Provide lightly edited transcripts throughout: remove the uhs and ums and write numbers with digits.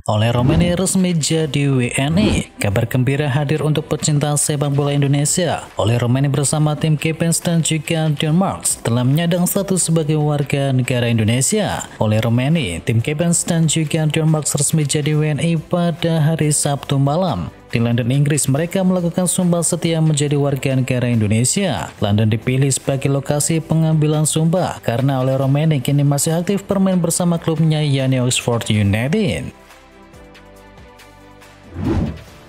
Oleh Romeni resmi jadi WNI. Kabar gembira hadir untuk pecinta sepak bola Indonesia. Oleh Romeni bersama tim Kepens dan juga Denmark telah menyandang status sebagai warga negara Indonesia. Oleh Romeni, tim Kepens dan juga Denmark resmi jadi WNI pada hari Sabtu malam. Di London, Inggris, mereka melakukan sumpah setia menjadi warga negara Indonesia. London dipilih sebagai lokasi pengambilan sumpah karena oleh Romeni kini masih aktif bermain bersama klubnya yakni Oxford United.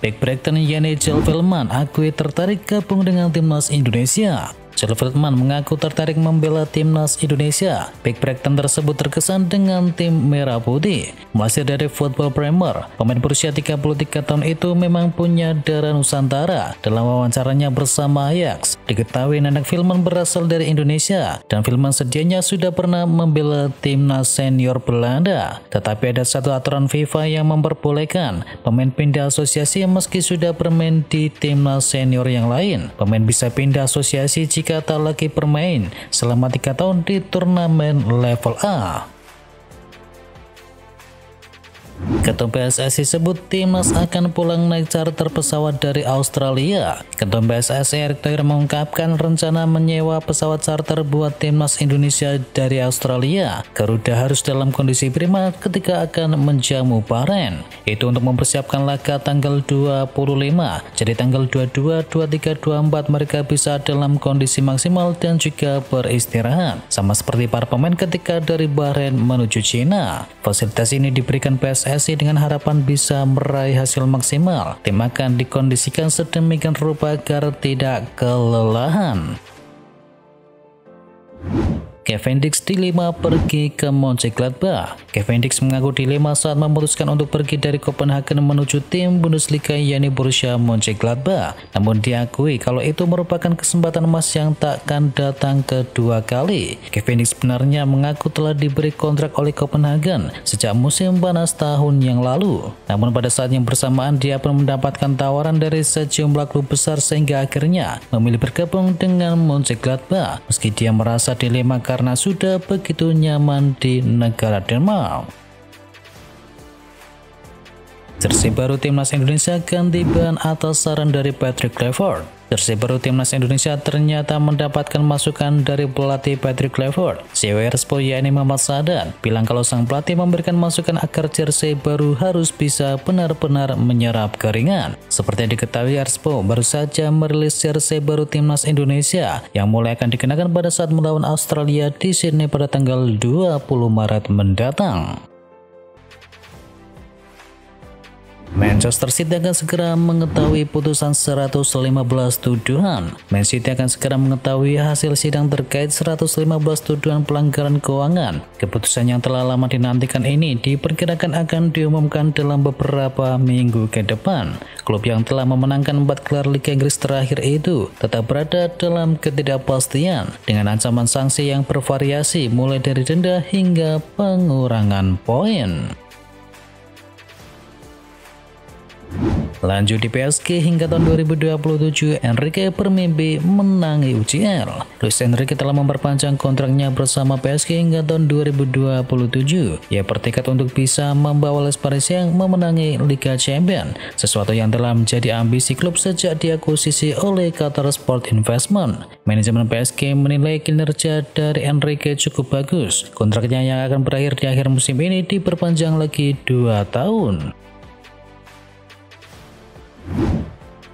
Back Brighton yakni Joel Veltman akui tertarik gabung dengan timnas Indonesia. Joel Veltman mengaku tertarik membela timnas Indonesia. Back Brighton tersebut terkesan dengan tim merah putih. Melansir dari Football Premier, pemain berusia 33 tahun itu memang punya darah Nusantara. Dalam wawancaranya bersama Ajax, diketahui anak Veltman berasal dari Indonesia dan Veltman sedianya sudah pernah membela timnas senior Belanda. Tetapi ada satu aturan FIFA yang memperbolehkan pemain pindah asosiasi meski sudah bermain di timnas senior yang lain. Pemain bisa pindah asosiasi jika tak lagi bermain selama 3 tahun di turnamen level A. Ketum PSSI sebut timnas akan pulang naik charter pesawat dari Australia. Ketum PSSI Erick Thohir mengungkapkan rencana menyewa pesawat charter buat timnas Indonesia dari Australia. Garuda harus dalam kondisi prima ketika akan menjamu Bahrain. Itu untuk mempersiapkan laga tanggal 25. Jadi tanggal 22, 23, 24 mereka bisa dalam kondisi maksimal dan juga beristirahat. Sama seperti para pemain ketika dari Bahrain menuju Cina. Fasilitas ini diberikan PSSI dengan harapan bisa meraih hasil maksimal. Tim akan dikondisikan sedemikian rupa agar tidak kelelahan. Cavendish dilema pergi ke Mönchengladbach. Cavendish mengaku dilema saat memutuskan untuk pergi dari Copenhagen menuju tim Bundesliga yakni Borussia Mönchengladbach. Namun diakui kalau itu merupakan kesempatan emas yang takkan datang kedua kali. Cavendish sebenarnya mengaku telah diberi kontrak oleh Copenhagen sejak musim panas tahun yang lalu. Namun pada saat yang bersamaan dia pun mendapatkan tawaran dari sejumlah klub besar sehingga akhirnya memilih bergabung dengan Mönchengladbach meski dia merasa dilema karena sudah begitu nyaman di negara Denmark. Jersey baru timnas Indonesia ganti ban atas saran dari Patrick Kluivert. Jersey baru timnas Indonesia ternyata mendapatkan masukan dari pelatih Patrick Kluivert. CEO Erspo yakni Muhammad Sadan bilang kalau sang pelatih memberikan masukan agar jersey baru harus bisa benar-benar menyerap keringat. Seperti yang diketahui, Erspo baru saja merilis jersey baru timnas Indonesia yang mulai akan dikenakan pada saat melawan Australia di Sydney pada tanggal 20 Maret mendatang. Manchester City akan segera mengetahui putusan 115 tuduhan. Man City akan segera mengetahui hasil sidang terkait 115 tuduhan pelanggaran keuangan. Keputusan yang telah lama dinantikan ini diperkirakan akan diumumkan dalam beberapa minggu ke depan. Klub yang telah memenangkan 4 gelar Liga Inggris terakhir itu tetap berada dalam ketidakpastian dengan ancaman sanksi yang bervariasi mulai dari denda hingga pengurangan poin. Lanjut di PSG, hingga tahun 2027 Enrique bermimpi menangi UCL. Luis Enrique telah memperpanjang kontraknya bersama PSG hingga tahun 2027. Ia bertekad untuk bisa membawa Les Parisiens memenangi Liga Champions, sesuatu yang telah menjadi ambisi klub sejak diakuisisi oleh Qatar Sport Investment. Manajemen PSG menilai kinerja dari Enrique cukup bagus. Kontraknya yang akan berakhir di akhir musim ini diperpanjang lagi 2 tahun.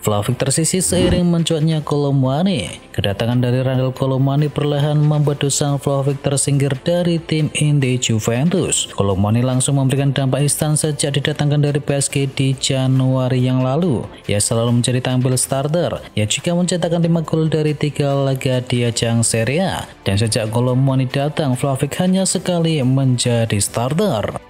Vlahovic tersisih seiring mencuatnya Kolomuani. Kedatangan dari Randal Kolomuani perlahan membuat Dusan Vlahovic tersingkir dari tim inti Juventus. Kolomuani langsung memberikan dampak instan sejak didatangkan dari PSG di Januari yang lalu. Ia selalu menjadi tampil starter. Ia juga mencetakkan 5 gol dari 3 laga di ajang Serie A. Dan sejak Kolomuani datang, Vlahovic hanya sekali menjadi starter.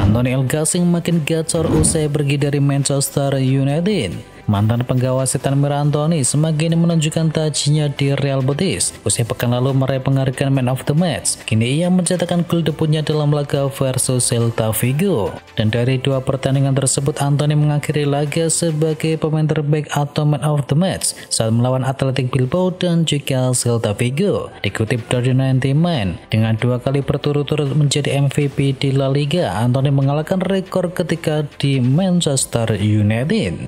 Anthony El Ghazi makin gacor usai pergi dari Manchester United. mantan penggawa Setan Merah Anthony semakin menunjukkan tajinya di Real Betis. Usai pekan lalu meraih penghargaan Man of the Match, kini ia mencetakkan gol debutnya dalam laga versus Celta Vigo. Dan dari dua pertandingan tersebut, Anthony mengakhiri laga sebagai pemain terbaik atau Man of the Match saat melawan Athletic Bilbao dan juga Celta Vigo. Dikutip dari 90 Man, dengan 2 kali berturut-turut menjadi MVP di La Liga, Anthony mengalahkan rekor ketika di Manchester United.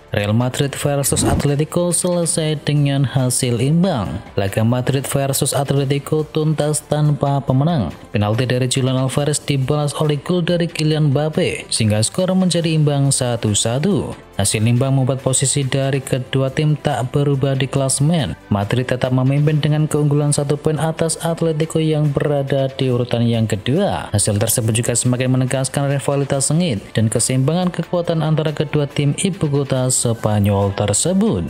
Real Madrid versus Atletico selesai dengan hasil imbang. Laga Madrid versus Atletico tuntas tanpa pemenang. Penalti dari Julian Alvarez dibalas oleh gol dari Kylian Mbappe sehingga skor menjadi imbang 1-1. Hasil imbang membuat posisi dari kedua tim tak berubah di klasemen. Madrid tetap memimpin dengan keunggulan 1 poin atas Atletico yang berada di urutan yang kedua. Hasil tersebut juga semakin menegaskan rivalitas sengit dan keseimbangan kekuatan antara kedua tim ibu kota Spanyol tersebut.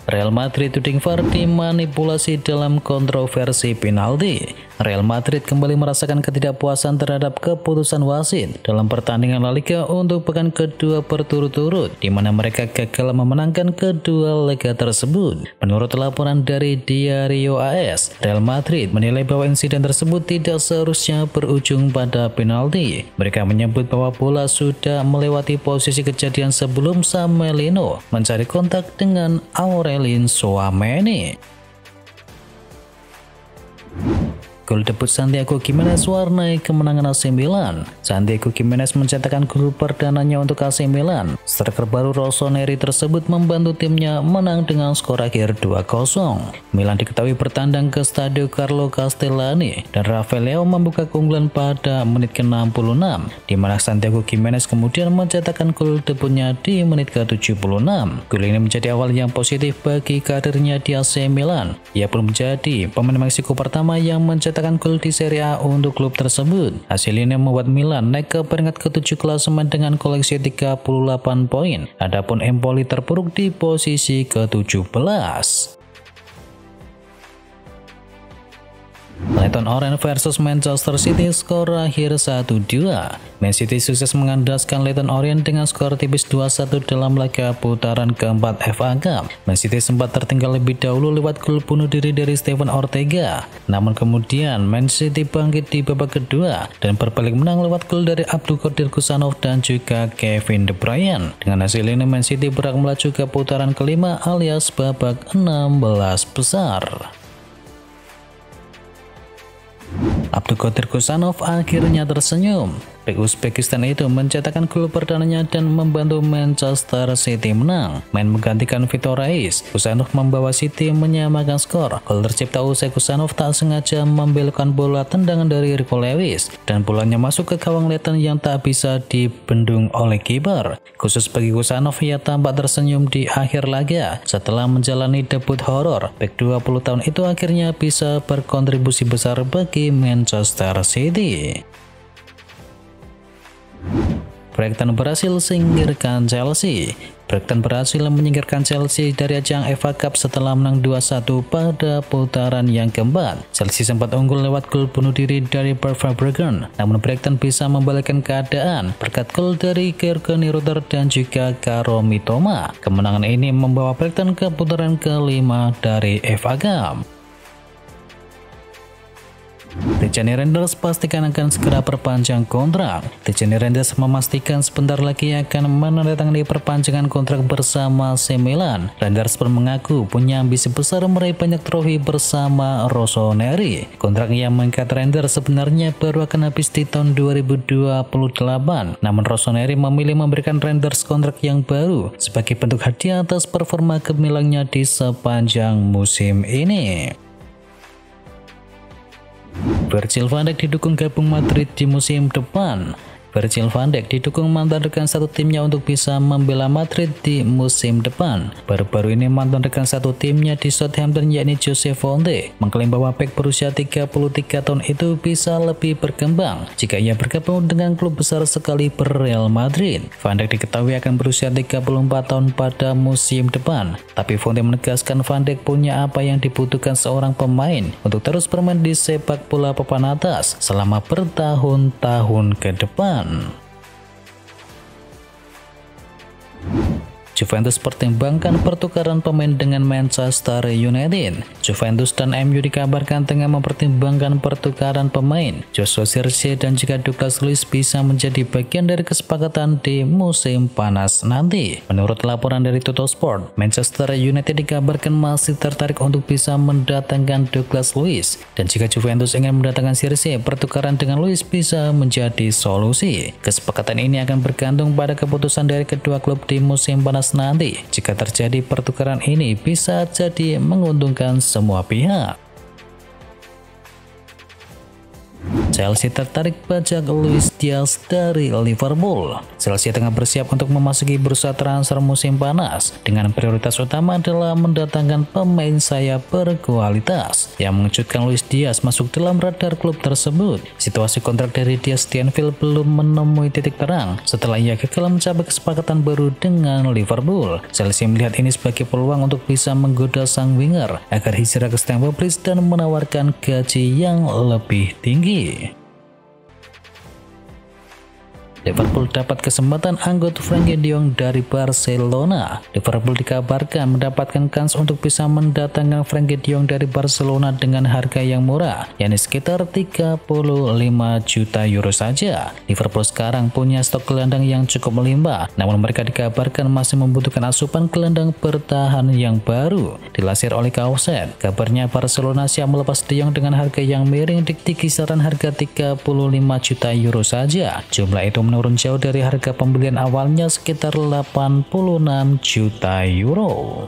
Real Madrid tuding VAR dimanipulasi dalam kontroversi penalti. Real Madrid kembali merasakan ketidakpuasan terhadap keputusan wasit dalam pertandingan La Liga untuk pekan kedua berturut-turut, di mana mereka gagal memenangkan kedua laga tersebut. Menurut laporan dari Diario AS, Real Madrid menilai bahwa insiden tersebut tidak seharusnya berujung pada penalti. Mereka menyebut bahwa bola sudah melewati posisi kejadian sebelum Samelino mencari kontak dengan Aurelien Tchouaméni. Gol debut Santiago Gimenez warnai kemenangan AC Milan. Santiago Gimenez mencetakkan gol perdananya untuk AC Milan. Striker baru Rossoneri tersebut membantu timnya menang dengan skor akhir 2-0. Milan diketahui bertandang ke Stadio Carlo Castellani dan Rafael Leao membuka keunggulan pada menit ke-66, di mana Santiago Gimenez kemudian mencetakkan gol debutnya di menit ke-76. Gol ini menjadi awal yang positif bagi karirnya di AC Milan. Ia pun menjadi pemain Meksiko pertama yang mencetak gol di Serie A untuk klub tersebut. Hasil ini membuat Milan naik ke peringkat ke-7 klasemen dengan koleksi 38 poin. Adapun Empoli terpuruk di posisi ke-17. Leyton Orient versus Manchester City, skor akhir 1-2. Man City sukses mengandaskan Leyton Orient dengan skor tipis 2-1 dalam laga putaran keempat FA Cup. Man City sempat tertinggal lebih dahulu lewat gol bunuh diri dari Steven Ortega. Namun kemudian Man City bangkit di babak kedua dan berbalik menang lewat gol dari Abdulkadir Kusanov dan juga Kevin De Bruyne. Dengan hasil ini Man City berhak melaju ke putaran kelima alias babak 16 besar. Abdulkadir Kusanov akhirnya tersenyum. Bek Uzbekistan itu mencetakkan gol perdananya dan membantu Manchester City menang. Main menggantikan Vitor Reis, Kusanov membawa City menyamakan skor. Gol tercipta usai Kusanov tak sengaja membelokkan bola tendangan dari Rico Lewis dan bolanya masuk ke gawang Leyton yang tak bisa dibendung oleh kiper. Khusus bagi Kusanov, ia tampak tersenyum di akhir laga setelah menjalani debut horor. Bek 20 tahun itu akhirnya bisa berkontribusi besar bagi Manchester City. Brighton berhasil singkirkan Chelsea. Brighton berhasil menyingkirkan Chelsea dari ajang FA Cup setelah menang 2-1 pada putaran yang keempat. Chelsea sempat unggul lewat gol bunuh diri dari Bart Verbruggen, namun Brighton bisa membalikkan keadaan berkat gol dari Jurgen Rutter dan juga Karo Mitoma. Kemenangan ini membawa Brighton ke putaran kelima dari FA Cup. Tijani Reinders pastikan akan segera perpanjang kontrak. Tijani Reinders memastikan sebentar lagi akan menandatangani perpanjangan kontrak bersama AC Milan. Reinders pun mengaku punya ambisi besar meraih banyak trofi bersama Rossoneri. Kontrak yang mengikat Reinders sebenarnya baru akan habis di tahun 2028. Namun Rossoneri memilih memberikan Reinders kontrak yang baru sebagai bentuk hadiah atas performa gemilangnya di sepanjang musim ini. Virgil van Dijk didukung gabung Madrid di musim depan. Virgil van Dijk didukung mantan rekan satu timnya untuk bisa membela Madrid di musim depan. Baru-baru ini mantan rekan satu timnya di Southampton yakni Jose Fonte mengklaim bahwa bek berusia 33 tahun itu bisa lebih berkembang jika ia bergabung dengan klub besar sekali Real Madrid. Van Dijk diketahui akan berusia 34 tahun pada musim depan, tapi Fonte menegaskan Van Dijk punya apa yang dibutuhkan seorang pemain untuk terus bermain di sepak bola papan atas selama bertahun-tahun ke depan. depan. Juventus pertimbangkan pertukaran pemain dengan Manchester United. Juventus dan MU dikabarkan tengah mempertimbangkan pertukaran pemain. Joshua Zirkzee dan juga Douglas Luiz bisa menjadi bagian dari kesepakatan di musim panas nanti. Menurut laporan dari Tuttosport, Manchester United dikabarkan masih tertarik untuk bisa mendatangkan Douglas Luiz. Dan jika Juventus ingin mendatangkan Zirkzee, pertukaran dengan Luiz bisa menjadi solusi. Kesepakatan ini akan bergantung pada keputusan dari kedua klub di musim panas nanti. Jika terjadi pertukaran ini bisa jadi menguntungkan semua pihak. Chelsea tertarik bajak Luis Diaz dari Liverpool. Chelsea tengah bersiap untuk memasuki bursa transfer musim panas dengan prioritas utama adalah mendatangkan pemain sayap berkualitas. Yang mengejutkan, Luis Diaz masuk dalam radar klub tersebut. Situasi kontrak dari Diaz di Anfield belum menemui titik terang setelah ia gagal mencapai kesepakatan baru dengan Liverpool. Chelsea melihat ini sebagai peluang untuk bisa menggoda sang winger agar hijrah ke Stamford Bridge dan menawarkan gaji yang lebih tinggi. Liverpool dapat kesempatan anggot Frenkie de Jong dari Barcelona. Liverpool dikabarkan mendapatkan kans untuk bisa mendatangkan Frenkie de Jong dari Barcelona dengan harga yang murah, yakni sekitar 35 juta euro saja. Liverpool sekarang punya stok gelandang yang cukup melimpah, namun mereka dikabarkan masih membutuhkan asupan gelandang bertahan yang baru. Dilansir oleh Kauset, kabarnya Barcelona siap melepas de Jong dengan harga yang miring di kisaran harga 35 juta euro saja. Jumlah itu menurun jauh dari harga pembelian awalnya sekitar 86 juta euro.